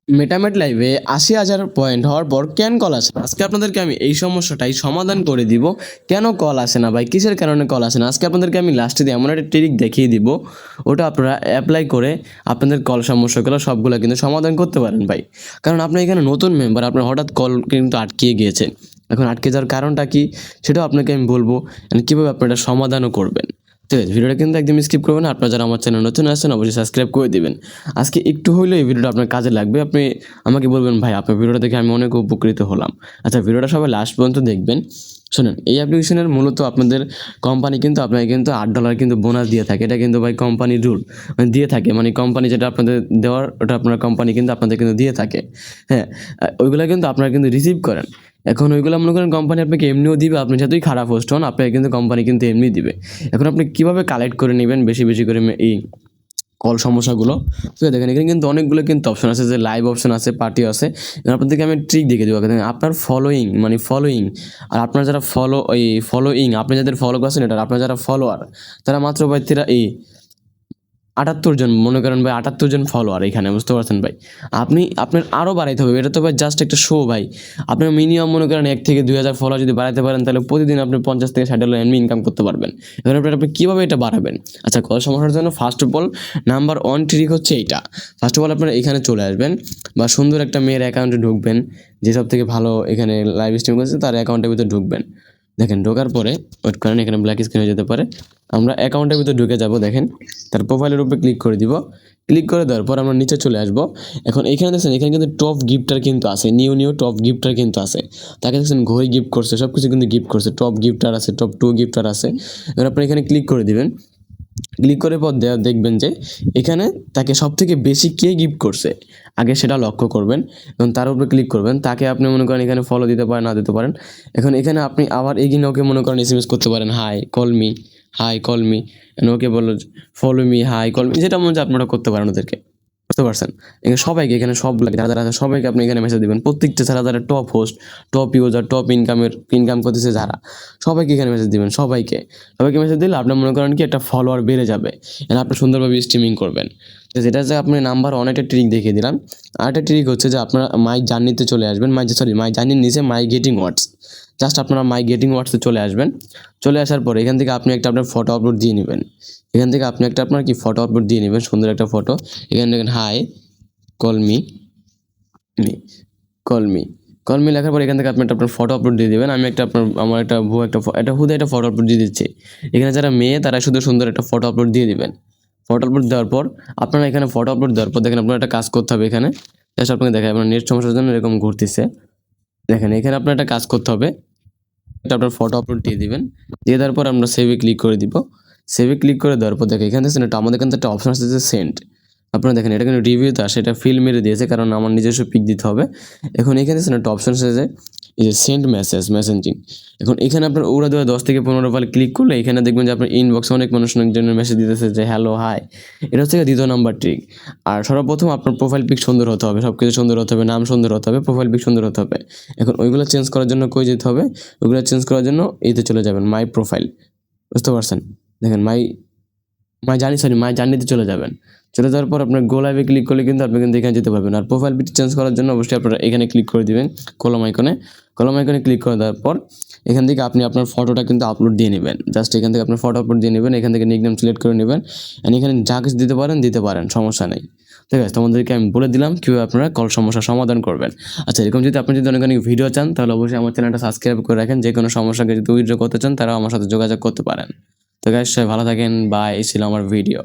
মেটামেট লাইভে ৮০,০০০ পয়েন্ট হওয়ার পর কেন কল আসে না? আজকে আপনাদেরকে আমি এই সমস্যাটাই সমাধান করে দিব। কেন কল আসে না ভাই, কিসের কারণে কল আসে না? আজকে আপনাদেরকে আমি লাস্টে দিয়ে এমন একটা ট্রিক দেখিয়ে দিব, ওটা আপনারা অ্যাপ্লাই করে আপনাদের কল সমস্যাগুলো সবগুলো কিন্তু সমাধান করতে পারেন ভাই। কারণ আপনি এখানে নতুন মেম্বার, আপনার হঠাৎ কল কিন্তু আটকিয়ে গিয়েছে। এখন আটকে যাওয়ার কারণটা কি সেটাও আপনাকে আমি বলবো, কীভাবে আপনি এটা সমাধানও করবেন। ঠিক আছে, ভিডিওটা কিন্তু একদম স্কিপ করবেন না। আপনারা যারা আমার চ্যানেল নতুন আসছেন অবশ্যই সাবস্ক্রাইব করে দিবেন। আজকে একটু হইলেও এই ভিডিওটা আপনার কাজে লাগবে। আপনি আমাকে বলবেন, ভাই আপনার ভিডিওটা দেখে আমি অনেক উপকৃত হলাম। আচ্ছা, ভিডিওটা সবাই লাস্ট পর্যন্ত দেখবেন। শোনেন, এই অ্যাপ্লিকেশনের মূলত আপনাদের কোম্পানি কিন্তু আপনাকে কিন্তু $8 কিন্তু বোনাস দিয়ে থাকে। এটা কিন্তু ভাই কোম্পানির রুল, মানে দিয়ে থাকে, মানে কোম্পানি যেটা আপনাদের দেওয়ার ওটা আপনার কোম্পানি কিন্তু আপনাদের কিন্তু দিয়ে থাকে। হ্যাঁ, ওইগুলো কিন্তু আপনারা কিন্তু রিসিভ করেন। এখন ওইগুলো মনে করেন কোম্পানি আপনাকে এমনিও দিবে, আপনি যতই খারাপ হোস্ট হন আপনাকে কিন্তু কোম্পানি কিন্তু এমনি দিবে। এখন আপনি কীভাবে কালেক্ট করে নেবেন বেশি বেশি করে এই কল সমস্যাগুলো? ঠিক আছে, দেখেন এখানে কিন্তু অনেকগুলো কিন্তু অপশন আছে, যে লাইভ অপশন আছে, পার্টি আছে। এবার আপনাদেরকে আমি ট্রিক দেখিয়ে দেবো। আপনার ফলোয়িং আর আপনার যারা ফলোয়িং আপনি যাদের ফলো করছেন, এটা আপনার যারা ফলোয়ার তারা মাত্র ভাই 78 জন, মনে করেন ভাই 78 জন ফলোয়ার এখানে, বুঝতে পারছেন ভাই? আপনার আরও বাড়াইতে হবে। এটা তো ভাই জাস্ট একটা শো ভাই। আপনার মিনিমাম মনে করেন 1 থেকে 2,000 ফলোয়ার যদি বাড়াইতে পারেন, তাহলে প্রতিদিন আপনি 50 থেকে $60 এমনি ইনকাম করতে পারবেন। এবার আপনি কীভাবে এটা বাড়াবেন? আচ্ছা, কল সমস্যার জন্য first of all number 1 trick হচ্ছে এইটা। ফার্স্ট অফ অল আপনারা এখানে চলে আসবেন, বা সুন্দর একটা মেয়ের অ্যাকাউন্টে ঢুকবেন, যে সব থেকে ভালো এখানে লাইভ স্ট্রিম করছে তার অ্যাকাউন্টের ভিতরে ঢুকবেন। দেখেন, ঢোকার পরে ওয়েট করেন, এখানে ব্ল্যাক স্ক্রিন হয়ে যেতে পারে। আমরা অ্যাকাউন্টের ভিতরে ঢুকে যাব। দেখেন, তার প্রোফাইলের উপরে ক্লিক করে দিব। ক্লিক করে দেওয়ার পর আমরা নিচে চলে আসবো। এখন এখানে দেখছেন, এখানে কিন্তু টপ গিফটার কিন্তু আছে, নিউ টপ গিফটার কিন্তু আছে। তাকে দেখছেন ঘড়ি গিফট করছে, সব কিছু কিন্তু গিফট করছে। টপ গিফটার আছে, টপ 2 গিফটার আছে। এবার আপনি এখানে ক্লিক করে দিবেন। ক্লিক করে পর দেখবেন যে এখানে তাকে সবথেকে বেশি কে গিফট করছে আগে সেটা লক্ষ্য করবেন, এবং তার উপরে ক্লিক করবেন। তাকে আপনি মনে করেন এখানে ফলো দিতে পারেন, না দিতে পারেন। এখন এখানে আপনি আবার এগিয়ে ওকে মনে করেন SMS করতে পারেন, হাই কল মি, ওকে বললো follow me, hi call me, যেটা মনে হচ্ছে আপনারা করতে পারেন ওদেরকে। বুঝতে পারছেন? এখানে সবাইকে, এখানে যারা আছে সবাইকে আপনি এখানে মেসেজ দিবেন। প্রত্যেকটা যারা top host, top user, top income করতেছে যারা, সবাইকে এখানে মেসেজ দিবেন। সবাইকে মেসেজ দিলে আপনার মনে করেন কি একটা ফলোয়ার বেড়ে যাবে, এবং আপনি সুন্দরভাবে স্ট্রিমিং করবেন। তো যেটা যে আপনি নাম্বার 1 একটা ট্রিক দেখিয়ে দিলাম। আর একটা ট্রিক হচ্ছে যে আপনারা মাই জার্নিতে চলে আসবেন। মাই জার্নির নিচে মাই গেটিং ওয়ার্ডস, জাস্ট আপনারা মাই গেটিং ওয়ার্ডসে চলে আসবেন। চলে আসার পরে এখান থেকে আপনি একটা আপনার ফটো আপলোড দিয়ে নেবেন। এখান থেকে আপনি একটা আপনার ফটো আপলোড দিয়ে নেবেন, সুন্দর একটা ফটো। এখানে দেখেন hi call me call me লেখার পর এখান থেকে আপনি একটা আপনার ফটো আপলোড দিয়ে দেবেন। আমি আমার একটা হুদে একটা ফটো আপলোড দিয়ে দিচ্ছি। এখানে যারা মেয়ে তারা শুধু সুন্দর একটা ফটো আপলোড দিয়ে দিবেন। ফটো আপলোড দেওয়ার পর আপনারা এখানে ফটো আপলোড দেওয়ার পর দেখেন আপনার একটা কাজ করতে হবে। এখানে জাস্ট আপনাকে দেখায়, আপনার নেট সমস্যার জন্য এরকম ঘুরতেছে। দেখেন, এখানে আপনার একটা কাজ করতে হবে, আপনার ফটো আপলোড দিয়ে দিবেন। দিয়ে দেওয়ার পর আমরা সেভে ক্লিক করে দিব। সেভে ক্লিক করে দেওয়ার পর দেখেন এখানে দেখছেন আমাদের এখানে একটা অপশন আছে যে সেন্ড। আপনারা দেখেন এটা কিন্তু রিভিউতে আসে, এটা ফিল মেরে দিয়েছে, কারণ আমার নিজস্ব পিক দিতে হবে। এখন এখানে দেখছেন একটা অপশন আছে যে এই যে সেন্ড মেসেজিং। এখন এখানে আপনার ওরা দেওয়া 10 থেকে 15 বার ক্লিক করলে এখানে দেখবেন যে আপনার ইনবক্সে অনেক মানুষ অনেকজনের মেসেজ দিতেছে যে হ্যালো হাই। এটা হচ্ছে 2 নম্বর ট্রিক। আর সর্বপ্রথম আপনার প্রোফাইল পিক সুন্দর হতে হবে, সব কিছু সুন্দর হতে হবে, নাম সুন্দর হতে হবে, প্রোফাইল পিক সুন্দর হতে হবে। এখন ওইগুলো চেঞ্জ করার জন্য কই যেতে হবে? ওইগুলো চেঞ্জ করার জন্য এইতে চলে যাবেন, মাই প্রোফাইল। বুঝতে পারছেন? দেখেন মাই জার্নিতে চলে যাবেন। চলে যাওয়ার পর আপনার গো লাইভে ক্লিক করলে কিন্তু আপনি কিন্তু এখানে যেতে পারবেন। আর প্রোফাইল পিক চেঞ্জ করার জন্য অবশ্যই আপনারা এখানে ক্লিক করে দিবেন, কলম আইকনে ক্লিক করে দেওয়ার পর এখান থেকে আপনি আপনার ফটোটা কিন্তু আপলোড দিয়ে নেবেন। জাস্ট এখান থেকে আপনার ফটো আপলোড দিয়ে নেবেন, এখান থেকে নিকনেম সিলেক্ট করে নেবেন। এখানে যা কিছু দিতে পারেন, সমস্যা নেই। ঠিক আছে, তোমাদেরকে আমি বলে দিলাম কীভাবে আপনারা কল সমস্যার সমাধান করবেন। আচ্ছা, এরকম যদি আপনি অনেক ভিডিও চান, তাহলে অবশ্যই আমার চ্যানেলটা সাবস্ক্রাইব করে রাখেন। যে কোনো সমস্যাকে যদি উইথড্র করতে চান তারাও আমার সাথে যোগাযোগ করতে পারেন। তো গাইস, সবাই ভালো থাকেন। বাই। এই ছিল আমার ভিডিও।